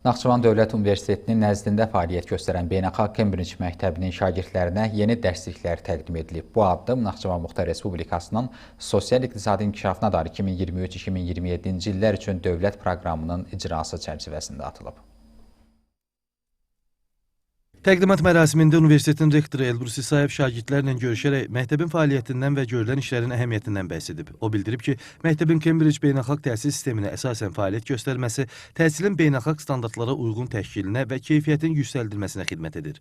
Naxçıvan Dövlət Universitetinin nəzdində fəaliyyət göstərən Beynəlxalq Kembridj məktəbinin şagirdlərinə yeni dərsliklər təqdim edilib. Bu addım Naxçıvan Muxtar Respublikasının sosial-iqtisadi inkişafına dair 2023-2027-ci illər üçün dövlət proqramının icrası çərçivəsində atılıb. Təqdimat mərasimində universitetin rektoru Elbrus İsayev şagirdlərlə görüşərək məktəbin fəaliyyətindən və görülən işlərin əhəmiyyətindən bəhs edib. O bildirib ki, məktəbin Kembridj beynəlxalq təhsil sisteminə əsasən fəaliyyət göstərməsi təhsilin beynəlxalq standartlara uyğun təşkilinə və keyfiyyətin yüksəldilməsinə xidmət edir.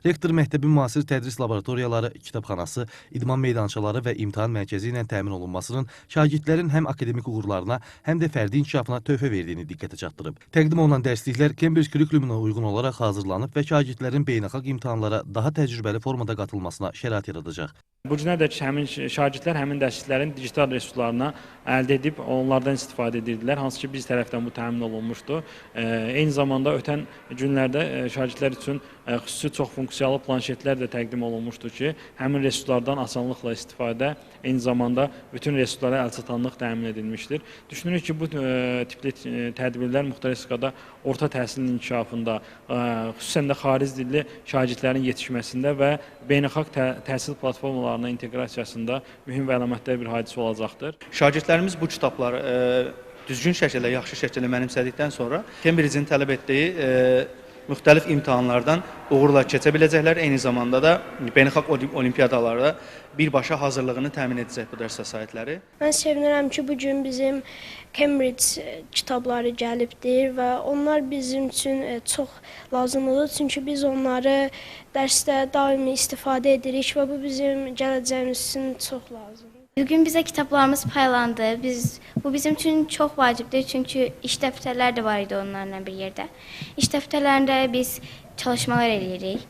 Rektor məktəbin müasir tədris laboratoriyaları, kitabxanası, idman meydançaları və imtahan mərkəzi ilə təmin olunmasının şagirdlərin həm akademik uğurlarına, həm də fərdi inkişafına töhfə verdiyini diqqətə çatdırıb. Təqdim olunan dərsliklər Kembridj kurikulumuna uyğun olaraq hazırlanıb və şagirdlərin beynəlxalq imtahanlara daha təcrübəli formada qatılmasına şərait yaradacaq. Bu günədək həmin şagirdlər həmin dərsliklərin digital resurslarına əldə edib onlardan istifadə edirdilər, hansı ki biz tərəfdən bu təmin olunmuşdu. Eyni zamanda ötən günlərdə şagirdlər üçün xüsusi çox funksiyalı planşetlər də təqdim olunmuşdu ki, həmin resurslardan asanlıqla istifadə, eyni zamanda bütün resurslara əlçatanlıq təmin edilmişdir. Düşünürük ki, bu tipli tədbirlər müxtəlif respublikada orta təhsilin inkişafında, xüsusən də xaric dilli şagirdlərin yetişməsində və beynəlxalq təhsil platformalarına inteqrasiyasında mühüm və əlamətdar bir hadisə olacaqdır. Şagirdlərimiz bu kitabları düzgün şəkildə, yaxşı şəkildə mənimsədikdən sonra Kembridjin tələb etdiyi müxtəlif imtahanlardan uğurla keçə biləcəklər. Eyni zamanda da beynəlxalq olimpiyadalarda birbaşa hazırlığını təmin edəcək bu dərs vəsaitləri. Mən sevinirəm ki, bugün bizim Kembridj kitabları gəlibdir və onlar bizim üçün çox lazımlıdır. Çünki biz onları dərsdə daimi istifadə edirik və bu bizim gələcəyimiz üçün çox lazımdır. Bugün bizə kitablarımız paylandı. Bu bizim üçün çox vacibdir. Çünki iş dəftərlər də var idi onlarla bir yerdə. İş dəftərlərində biz çalışmalar edirik.